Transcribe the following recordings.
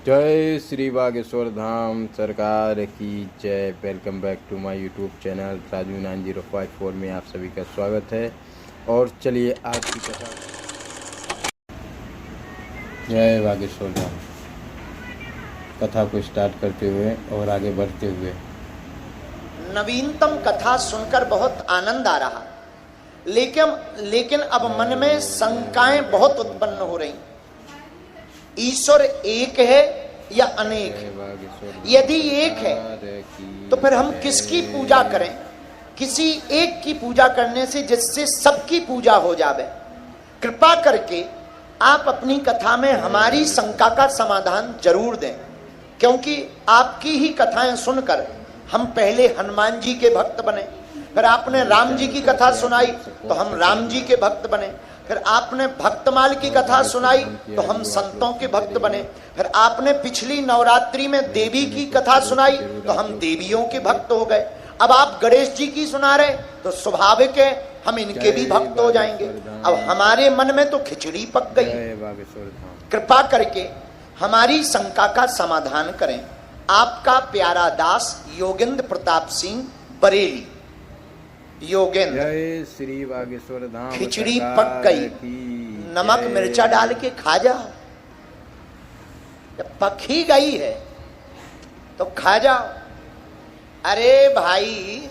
जय श्री बागेश्वर धाम सरकार की जय। Welcome back to my YouTube channel Raju 9054 में आप सभी का स्वागत है। और चलिए आज की कथा जय बागेश्वर धाम कथा को स्टार्ट करते हुए और आगे बढ़ते हुए नवीनतम कथा सुनकर बहुत आनंद आ रहा, लेकिन अब मन में शंकाएं बहुत उत्पन्न हो रही। ईश्वर एक है या अनेक है? यदि एक है तो फिर हम किसकी पूजा करें? किसी एक की पूजा करने से जिससे सबकी पूजा हो जावे। कृपा करके आप अपनी कथा में हमारी शंका का समाधान जरूर दें, क्योंकि आपकी ही कथाएं सुनकर हम पहले हनुमान जी के भक्त बने, फिर आपने राम जी की कथा सुनाई तो हम राम जी के भक्त बने, फिर आपने भक्तमाल की कथा सुनाई तो हम संतों के भक्त बने, फिर आपने पिछली नवरात्रि में देवी की कथा सुनाई तो हम देवियों के भक्त हो गए। अब आप गणेश जी की सुना रहे तो स्वाभाविक है हम इनके भी भक्त हो जाएंगे। अब हमारे मन में तो खिचड़ी पक गई। कृपा करके हमारी शंका का समाधान करें। आपका प्यारा दास योगेंद्र प्रताप सिंह बरेली। योगेंद्र, जय श्री बागेश्वर धाम। खिचड़ी पक गई, नमक मिर्चा डाल के खा जाओ। जब पक ही गई है तो खा जाओ। अरे भाई,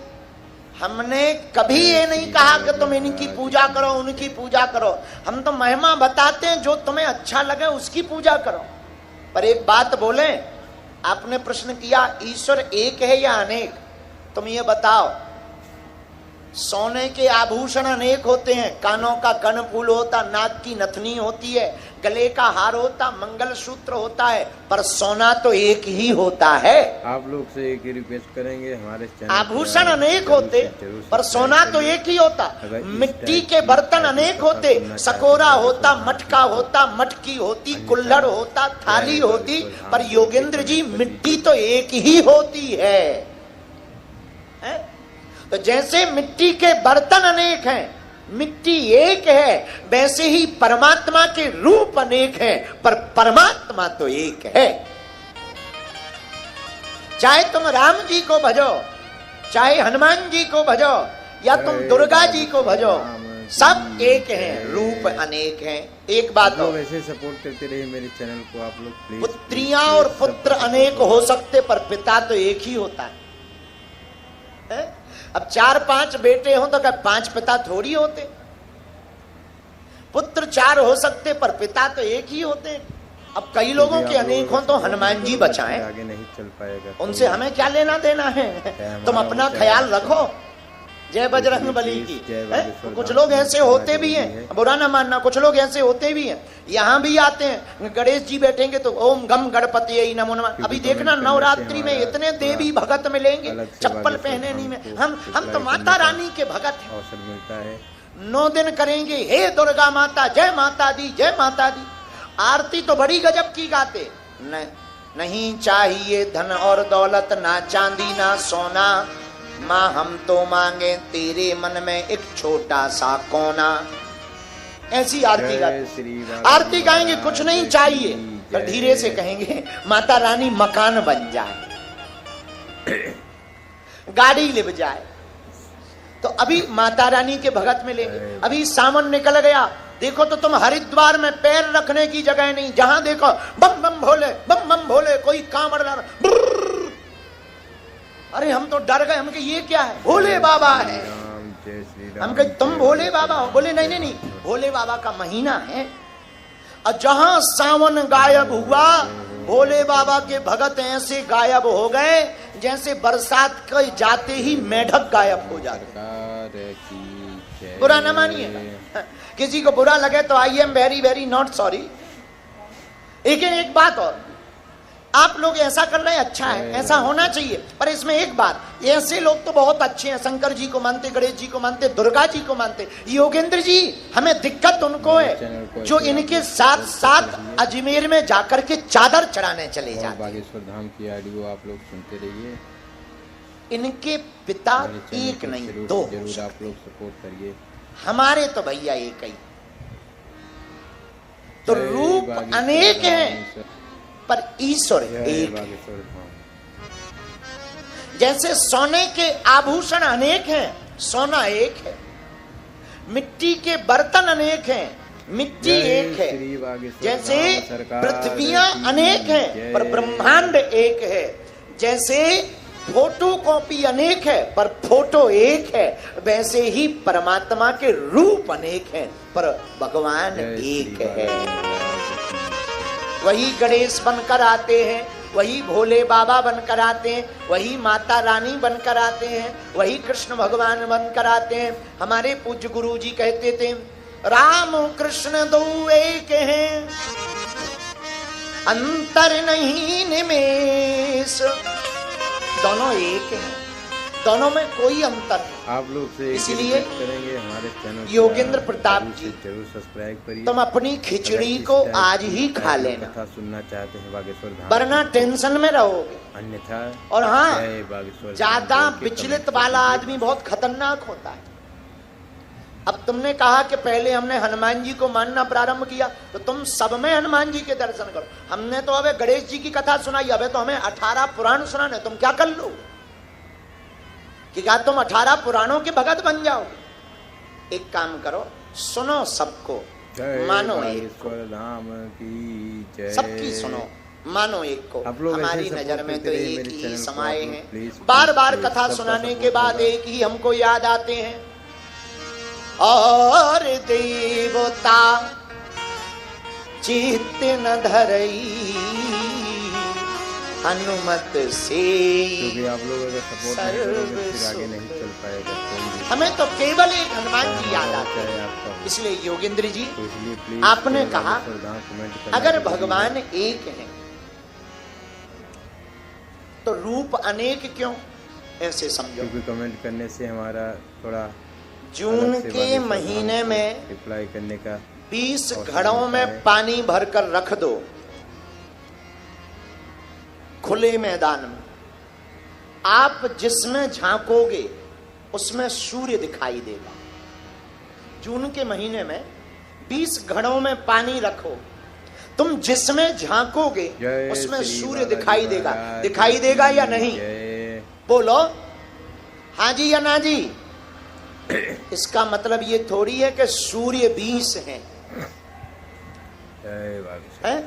हमने कभी ये नहीं कहा कि तुम इनकी पूजा करो उनकी पूजा करो। हम तो महिमा बताते हैं, जो तुम्हें अच्छा लगे उसकी पूजा करो। पर एक बात बोले, आपने प्रश्न किया ईश्वर एक है या अनेक? तुम ये बताओ। सोने के आभूषण अनेक होते हैं, कानों का कर्णफूल होता, नाक की नथनी होती है, गले का हार होता, मंगलसूत्र होता है, पर सोना तो एक ही होता है। आप लोग से एक ही रिक्वेस्ट करेंगे, हमारे चैनल आभूषण अनेक होते पर सोना तो एक ही होता। मिट्टी के बर्तन अनेक होते, सकोरा होता, मटका होता, मटकी होती, कुल्हड़ होता, थाली होती, पर योगेंद्र जी मिट्टी तो एक ही होती है। तो जैसे मिट्टी के बर्तन अनेक हैं, मिट्टी एक है, वैसे ही परमात्मा के रूप अनेक हैं, पर परमात्मा तो एक है। चाहे तुम राम जी को भजो, चाहे हनुमान जी को भजो, या तुम दुर्गा जी को भजो, सब एक हैं, रूप अनेक हैं। एक बात हो, वैसे सपोर्ट करते रहिए मेरे चैनल को आप लोग प्लीज। पुत्रियां और पुत्र अनेक हो सकते, पर पिता तो एक ही होता है। अब 4-5 बेटे हो तो क्या 5 पिता थोड़ी होते? पुत्र 4 हो सकते पर पिता तो एक ही होते। अब कई लोगों के अनेक हो तो हनुमान जी बचाएं, आगे नहीं चल पाएगा। उनसे हमें क्या लेना देना है? तुम अपना ख्याल रखो। जय बजरंग बली की। कुछ लोग ऐसे होते भी हैं, बुरा ना मानना, कुछ लोग ऐसे होते भी हैं, यहाँ भी आते हैं, गणेश जी बैठेंगे तो ओम गम गणपति नमो नमः। अभी देखना नवरात्रि में इतने देवी भगत मिलेंगे, चप्पल पहने नहीं में। हम तो माता रानी के भगत हैं। अवसर मिलता है 9 दिन करेंगे, हे दुर्गा माता जय माता दी, जय माता दी। आरती तो बड़ी गजब की गाते। नहीं चाहिए धन और दौलत, ना चांदी ना सोना, माँ हम तो मांगे तेरे मन में एक छोटा सा कोना। ऐसी आरती गाते। आरती गाएंगे कुछ नहीं चाहिए, पर धीरे से कहेंगे माता रानी मकान बन जाए, गाड़ी लिप जाए। तो अभी माता रानी के भगत मिलेंगे। अभी सावन निकल गया, देखो तो तुम हरिद्वार में पैर रखने की जगह नहीं, जहां देखो बम बम भोले, बम बम भोले, कोई कांवड़ ला। अरे हम तो डर गए, हम कहे ये क्या है? भोले बाबा है। हम कहे तुम भोले बाबा हो? बोले नहीं नहीं नहीं, भोले बाबा का महीना है। और जहां सावन गायब हुआ, भोले बाबा के भगत ऐसे गायब हो गए जैसे बरसात के जाते ही मेढक गायब हो जाते। बुरा ना मानिए, किसी को बुरा लगे तो I am very very not sorry. लेकिन एक बात और, आप लोग ऐसा कर रहे हैं, अच्छा है, ऐसा होना चाहिए। पर इसमें एक बात, ऐसे लोग तो बहुत अच्छे हैं, शंकर जी को मानते, गणेश जी को मानते, दुर्गा जी को मानते। योगेंद्र जी, हमें दिक्कत उनको है जो इनके साथ साथ अजमेर में जाकर के चादर चढ़ाने चले जाते। बागेश्वर धाम की ऑडियो आप लोग सुनते रहिए। इनके पिता एक नहीं दो, जरूर आप लोग सपोर्ट करिए। हमारे तो भैया एक ही। तो रूप अनेक हैं, पर ईश्वर जय एक है। बागेश्वर धाम। जैसे सोने के आभूषण अनेक हैं, सोना एक है। मिट्टी के बर्तन अनेक हैं, मिट्टी एक है। श्री बागेश्वर जैसे धाम सरकार पृथ्वियां की अनेक हैं जय। पर ब्रह्मांड एक है। जैसे फोटो कॉपी अनेक है पर फोटो एक है, वैसे ही परमात्मा के रूप अनेक हैं पर भगवान जय एक श्री है। बागेश्वर। वही गणेश बनकर आते हैं, वही भोले बाबा बनकर आते हैं, वही माता रानी बनकर आते हैं, वही कृष्ण भगवान बनकर आते हैं। हमारे पूज्य गुरु जी कहते थे, राम कृष्ण दो एक हैं, अंतर नहीं निमेष। दोनों एक हैं, दोनों में कोई अंतर नहीं। आप लोग से इसलिए करेंगे हमारे चैनल योगेंद्र प्रताप जी, जरूर सब्सक्राइब करिए। तुम अपनी खिचड़ी को आज ही खा लेना, कथा सुनना चाहते हैं बागेश्वर धाम, वरना टेंशन में रहोगे। अन्यथा और हाँ, जय बागेश्वर धाम ज्यादा बोल के विचलित कमेंट वाला कीजिए। आदमी बहुत खतरनाक होता है। अब तुमने कहा कि पहले हमने हनुमान जी को मानना प्रारंभ किया, तो तुम सब में हनुमान जी के दर्शन करो। हमने तो अबे गणेश जी की कथा सुनाई, अबे तो हमें 18 पुराण सुनाने, तुम क्या कर लो कि क्या तुम 18 पुराणों के भगत बन जाओगे? एक काम करो, सुनो सबको, जय मानो एक को, बागेश्वर धाम की जय। सबकी सुनो, मानो एक को। आप लोग हमारी ऐसे support नजर में तो करते रहिए एक मेरे ही चैनल को। समाये आप लोग हैं। please, बार बार please, कथा सबका सुनाने support के बाद होगा। एक ही हमको याद आते हैं, और देवता चित्त न धरई, हनुमत से क्योंकि आप लोग अगर सपोर्ट नहीं करोगे फिर आगे नहीं चल पाएगा कोई भी। हमें तो केवल एक हनुमान जी याद आते चाहे हैं। आपका हो। इसलिए योगेंद्र जी, तो इसलिए प्लीज आपने जय कहा, बागेश्वर धाम कमेंट करना अगर जरूरी है। भगवान एक है तो रूप अनेक क्यों? ऐसे समझो, क्योंकि कमेंट करने से हमारा थोड़ा जून अलग से के बागेश्वर महीने धाम को में रिप्लाई करने का 20 और घड़ों सुनता में है। पानी भरकर रख दो खुले मैदान में, आप जिसमें झांकोगे उसमें सूर्य दिखाई देगा। जून के महीने में 20 घड़ों में पानी रखो, तुम जिसमें झांकोगे जय उसमें श्री सूर्य बालाजी दिखाई देगा। महाराज दिखाई देगा या की नहीं? जय। बोलो हाँ जी या ना जी। इसका मतलब ये थोड़ी है कि सूर्य 20 है, जय बागेश्वर। हैं?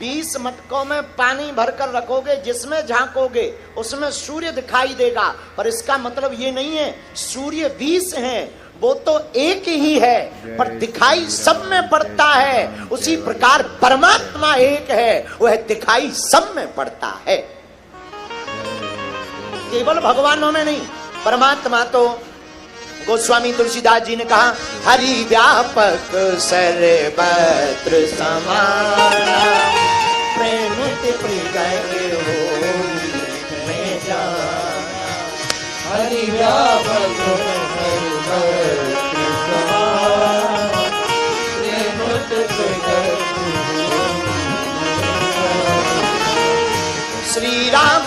20 मटकों में पानी भरकर रखोगे, जिसमें झांकोगे उसमें सूर्य दिखाई देगा। पर इसका मतलब ये नहीं है सूर्य 20 हैं, वो तो एक ही है पर दिखाई सब में पड़ता है। उसी प्रकार परमात्मा एक है, वह दिखाई सब में पड़ता है, केवल भगवानों में नहीं। परमात्मा तो गोस्वामी तुलसीदास जी ने कहा, हरि व्यापक सर्वत्र समाना, प्रेम प्रगट होई मैं जाना। हरि व्यापक सर्वत्र समाना, प्रेम प्रगट होई। श्री राम